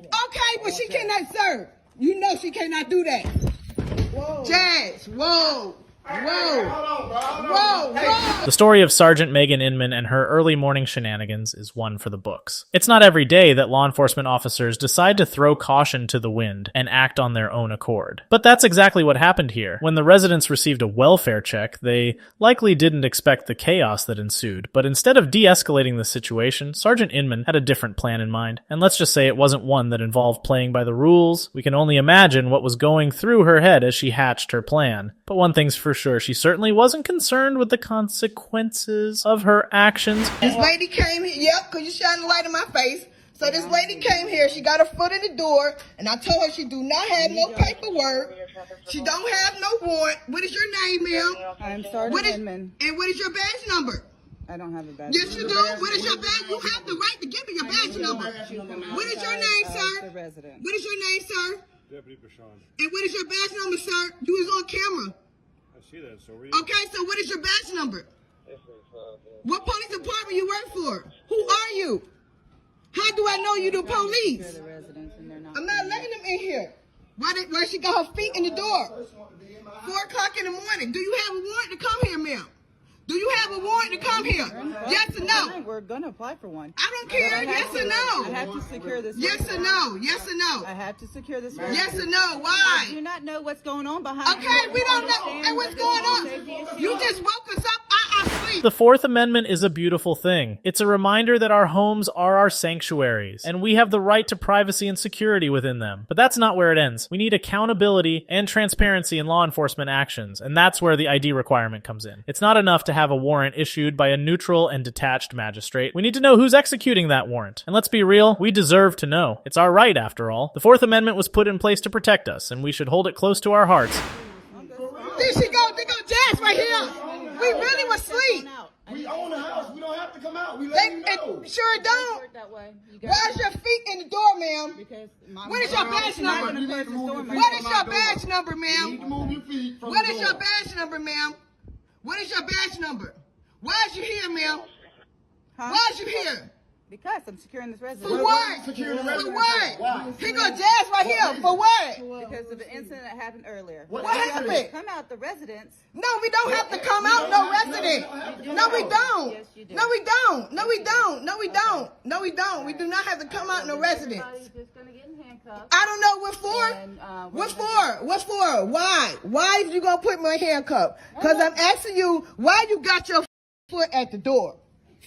Okay, but she cannot serve. You know she cannot do that. Whoa. Jazz, whoa. Whoa. The story of Sergeant Megan Inman and her early morning shenanigans is one for the books. It's not every day that law enforcement officers decide to throw caution to the wind and act on their own accord. But that's exactly what happened here. When the residents received a welfare check, they likely didn't expect the chaos that ensued. But instead of de-escalating the situation, Sergeant Inman had a different plan in mind. And let's just say it wasn't one that involved playing by the rules. We can only imagine what was going through her head as she hatched her plan. But one thing's for sure, she certainly wasn't concerned with the consequences of her actions. This lady came here, yep, because you shine the light in my face. So this lady came here, she got her foot in the door, and I told her she do not have no paperwork. She don't have no warrant. What is your name, ma'am? I'm Sergeant Inman. And what is your badge number? I don't have a badge. Yes, you do. What is your badge? You have the right to give me your badge number. What is your name, sir? The resident. What is your name, sir? Deputy Bashan. And what is your badge number, sir? You was on camera. I see that, so Okay, so what is your badge number? What police department you work for? Who are you? How do I know you the police? I'm not letting them in here. Why she got her feet in the door? 4 o'clock in the morning. Do you have a warrant to come here, ma'am? Do you have a warrant to come here? Yes or no? We're going to apply for one. I don't care. Yes or no? I have to secure this. Yes or no? Yes or no? I have to secure this. Yes or no? Why? I do not know what's going on behind. Okay, we don't know. And what's going on? You just woke us up. Sleep. The Fourth Amendment is a beautiful thing. It's a reminder that our homes are our sanctuaries, and we have the right to privacy and security within them. But that's not where it ends. We need accountability and transparency in law enforcement actions, and that's where the ID requirement comes in. It's not enough to have a warrant issued by a neutral and detached magistrate. We need to know who's executing that warrant. And let's be real, we deserve to know. It's our right, after all. The Fourth Amendment was put in place to protect us, and we should hold it close to our hearts. There she go. There go Jazz right here. We really was asleep. we own the house. We don't have to come out. We let you know. Sure don't. Why's your feet in the door, ma'am? What is your badge number? What is your badge number, ma'am? What is your badge number, ma'am? What is your badge number? Why is you here, ma'am? Why is you here? Because I'm securing this residence. For what? For what? Here go Jazz right here. For what? Because of the incident that happened earlier. What happened? Come out the residence. No, we don't have to come out no resident. No, we don't. Yes, you do. No, we don't. No, we don't. No, we don't. No, we don't. We do not have to come out no residence. Just gonna get in handcuffs. I don't know what for. What for? What for? Why? Why is you gonna put me in handcuff? Because I'm asking you why you got your foot at the door.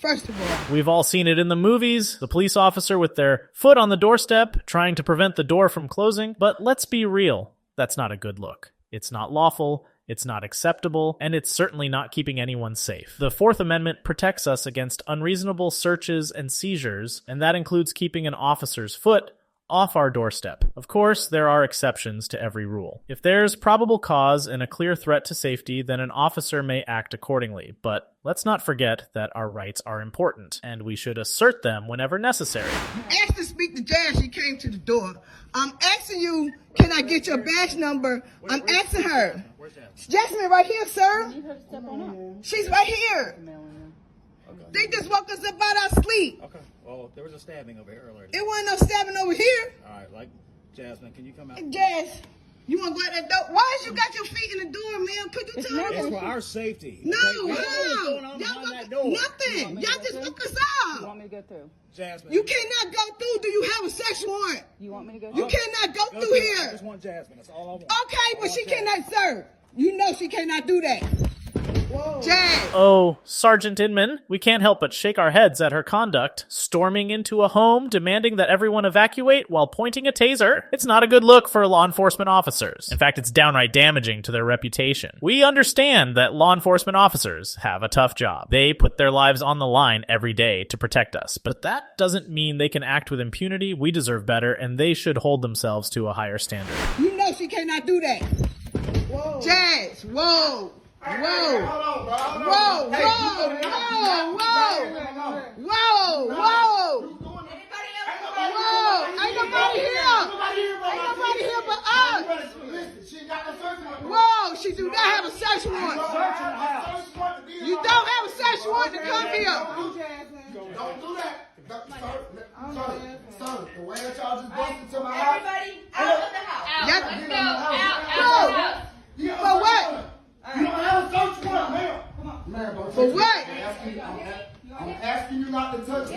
First of all, we've all seen it in the movies, the police officer with their foot on the doorstep trying to prevent the door from closing. But let's be real, that's not a good look. It's not lawful, it's not acceptable, and it's certainly not keeping anyone safe. The Fourth Amendment protects us against unreasonable searches and seizures, and that includes keeping an officer's foot off our doorstep. Of course, there are exceptions to every rule. If there's probable cause and a clear threat to safety, then an officer may act accordingly. But let's not forget that our rights are important, and we should assert them whenever necessary. Asked to speak to Jazz, she came to the door. I'm asking you, can I get your badge number? I'm asking her. Jasmine right here, sir. She's right here. They just woke us up out our sleep. Okay. Well, there was a stabbing over here earlier. It wasn't no stabbing over here. All right, like Jasmine, can you come out? Jazz, you want to go at that door? Why is you got your feet in the door, man? Could you tell me? It's for our safety. No, okay? What's going on behind that door? Nothing. Y'all just woke us You want up. me to go through? Jasmine. You cannot go through. Do you have a search warrant? You want me to go You through? cannot go Go through I here. just want Jasmine. That's all I want. Okay, but she cannot serve. You know she cannot do that. Whoa. Jazz. Oh, Sergeant Inman, we can't help but shake our heads at her conduct, storming into a home, demanding that everyone evacuate while pointing a taser. It's not a good look for law enforcement officers. In fact, it's downright damaging to their reputation. We understand that law enforcement officers have a tough job. They put their lives on the line every day to protect us, but that doesn't mean they can act with impunity. We deserve better, and they should hold themselves to a higher standard. You know she cannot do that. Whoa. Jazz, whoa. Whoa! Whoa! Whoa! Whoa! Whoa! Whoa! Whoa! Ain't nobody here! Ain't nobody here but us! Whoa! She do not have a search warrant. You don't have a search warrant to come here. Don't do that. Sir, the way that y'all just busted into my house. Everybody out of the house. Yes. Let's go. Out. Yeah, For what? You don't have a search warrant, ma'am. Man, don't For touch what? me. I'm asking you not to touch me.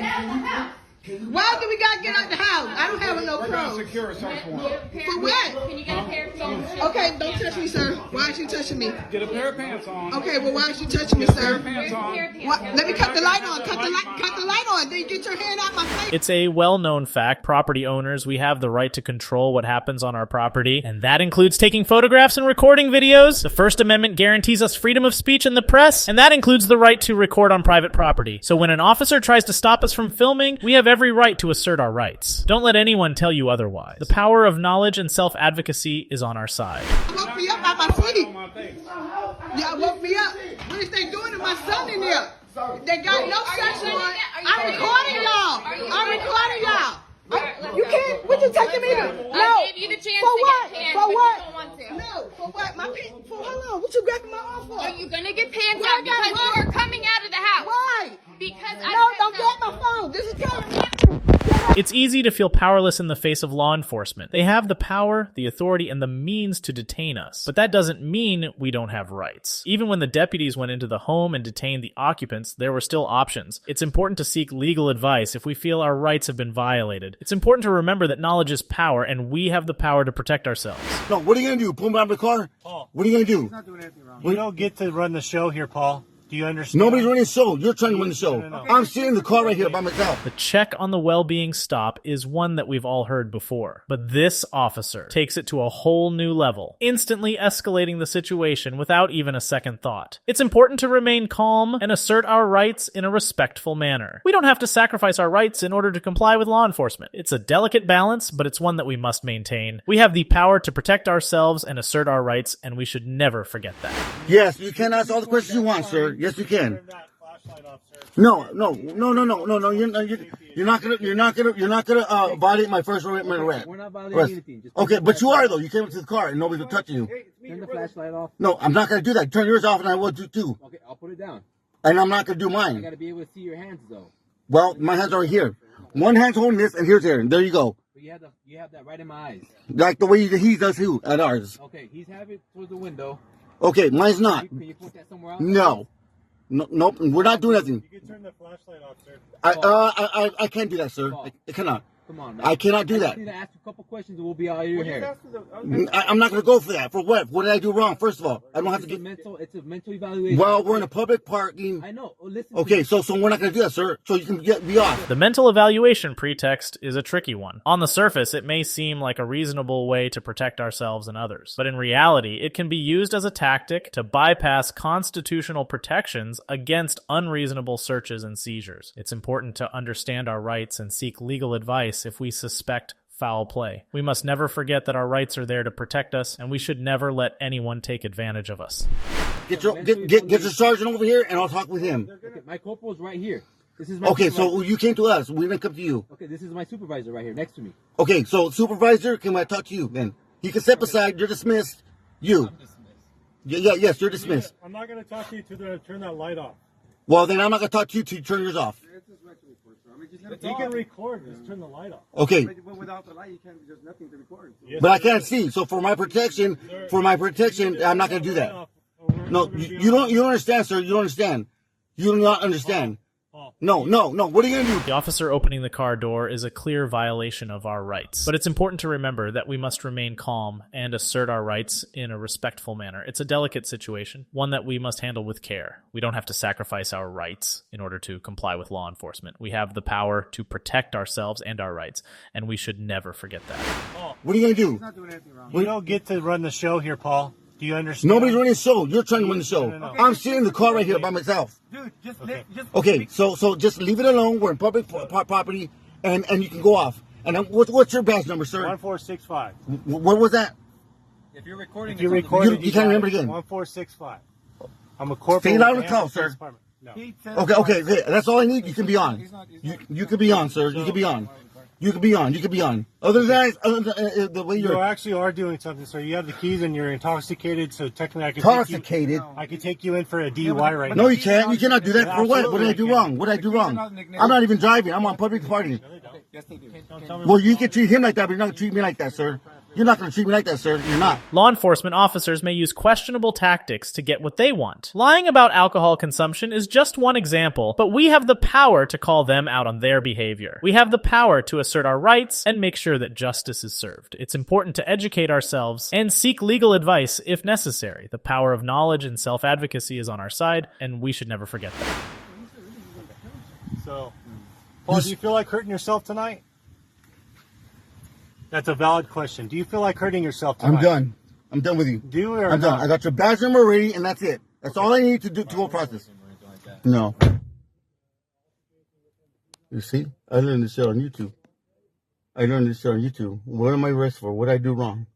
Can you Why do we gotta get out the house? I don't have no We're gonna clothes. secure a search warrant. For what? Can you get a pair of pants? Okay, don't touch me, sir. Why is you touching me? Get a pair of pants on. Okay, well, why is you touching me, sir? Pants on. What? Let me cut the light on. Cut the light on. Then you get your hand out my face. It's a well-known fact, property owners, we have the right to control what happens on our property, and that includes taking photographs and recording videos. The First Amendment guarantees us freedom of speech in the press, and that includes the right to record on private property. So when an officer tries to stop us from filming, we have every right to assert our rights. Don't let anyone tell you otherwise. The power of knowledge and self-advocacy is on our side. Woke me up out my sleep. Y'all woke me up. What is they doing to my son in there? They got no search warrant. I'm recording y'all. I'm recording y'all. You can't. What you taking me to? No. I gave you the chance For to what? get pants, For but what? you don't want to. No. For what? My pants. For how long? What you grabbing my arm for? Are you gonna get pants Why out because why? you are coming out of the house? Why? Because No, don't get my phone. This is telling. It's easy to feel powerless in the face of law enforcement. They have the power, the authority, and the means to detain us. But that doesn't mean we don't have rights. Even when the deputies went into the home and detained the occupants, there were still options. It's important to seek legal advice if we feel our rights have been violated. It's important to remember that knowledge is power, and we have the power to protect ourselves. No, what are you gonna do? Pull me out of the car? Paul. What are you gonna do? Not doing anything wrong. We don't get to run the show here, Paul. Do you understand? Nobody's running the show. You're trying to run the show. No. I'm sitting in the car right here by myself. The check on the well-being stop is one that we've all heard before. But this officer takes it to a whole new level, instantly escalating the situation without even a second thought. It's important to remain calm and assert our rights in a respectful manner. We don't have to sacrifice our rights in order to comply with law enforcement. It's a delicate balance, but it's one that we must maintain. We have the power to protect ourselves and assert our rights, and we should never forget that. Yes, you can ask all the questions you want, sir. Yes, you can. No. You're not gonna violate my First Amendment right. We're not violating anything. Just Okay, but you are though. You came into the car and nobody's touching you. turn the flashlight off. No, I'm not gonna do that. Turn yours off, and I will do too. Okay, I'll put it down. And I'm not gonna do I mine. gotta be able to see your hands though. Well, my hands are here. One hand's holding this, and here's here. There you go. But you have that right in my eyes. Like the way he does too at ours. Okay, he's having it towards the window. Okay, mine's not. Can you point that somewhere else? No. Nope. We're not doing nothing. You can turn the flashlight off, sir. I can't do that, sir. I cannot. Come on, man. I cannot do I that. just need to ask you a couple questions and we'll be out of your hair. I'm not going to go for that. For what? What did I do wrong? First of all, I don't have to get. It's a mental evaluation. Well, we're in a public parking. I know. Oh, listen. Okay, so we're not going to do that, sir. So you can be off. The mental evaluation pretext is a tricky one. On the surface, it may seem like a reasonable way to protect ourselves and others, but in reality, it can be used as a tactic to bypass constitutional protections against unreasonable searches and seizures. It's important to understand our rights and seek legal advice if we suspect foul play. We must never forget that our rights are there to protect us, and we should never let anyone take advantage of us. Get your sergeant over here, and I'll talk with him. Okay, my corporal's right here. This is my Okay, supervisor. so you came to us. We didn't come to you. Okay, this is my supervisor right here next to me. Okay, so supervisor, can I talk to you then? You can step aside. You're dismissed. You. Yes, you're dismissed. I'm not going to talk to you to turn that light off. Well, then I'm not going to talk to you till you turn yours off. You can record. Just turn the light off. Okay. Without the light, you can't. There's nothing to record. But I can't see. So for my protection, I'm not going to do that. No, you don't understand, sir. You don't understand. You do not understand. No. What are you going to do? The officer opening the car door is a clear violation of our rights. But it's important to remember that we must remain calm and assert our rights in a respectful manner. It's a delicate situation, one that we must handle with care. We don't have to sacrifice our rights in order to comply with law enforcement. We have the power to protect ourselves and our rights, and we should never forget that. What are you going to do? He's not doing anything wrong. We don't get to run the show here, Paul. Do you understand? Nobody's running the show. You're trying to run the show. No. I'm sitting in the car right here by myself. Dude, just Okay, so just leave it alone. We're in public property, and you can go off. And what's your badge number, sir? 1465. What was that? If you're recording, You can't remember again. 1465. I'm a corporate. Say it loud and clear, sir. No. Okay. That's all I need. You can be on. You can be on, sir. You can be on. You could be on. You could be on. Other than that, the way You you're actually are doing something, sir. You have the keys and you're intoxicated, so technically intoxicated. I could take you in for a DUI right No, now. you can't. You cannot do that. For what? What did I do wrong? What did I do wrong? I'm not even driving. I'm on public parking. Well, you can treat him like that, but you're not going to treat me like that, sir. You're not going to treat me like that, sir. You're not. Law enforcement officers may use questionable tactics to get what they want. Lying about alcohol consumption is just one example, but we have the power to call them out on their behavior. We have the power to assert our rights and make sure that justice is served. It's important to educate ourselves and seek legal advice if necessary. The power of knowledge and self-advocacy is on our side, and we should never forget that. So, Paul, do you feel like hurting yourself tonight? That's a valid question. Do you feel like hurting yourself tonight? I'm done. I'm done with you. Do you or I'm not? done. I got your badge number already, and that's it. That's all I need to do to go process. No. You see? I learned this shit on YouTube. What am I arrested for? What did I do wrong?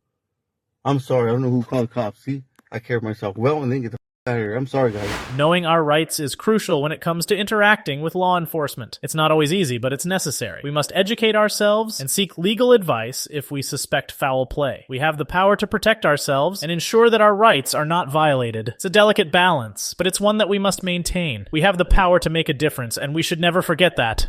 I'm sorry. I don't know who called the cops. See? I care for myself well and then get the out of here. I'm sorry, guys. Knowing our rights is crucial when it comes to interacting with law enforcement. It's not always easy, but it's necessary. We must educate ourselves and seek legal advice if we suspect foul play. We have the power to protect ourselves and ensure that our rights are not violated. It's a delicate balance, but it's one that we must maintain. We have the power to make a difference, and we should never forget that.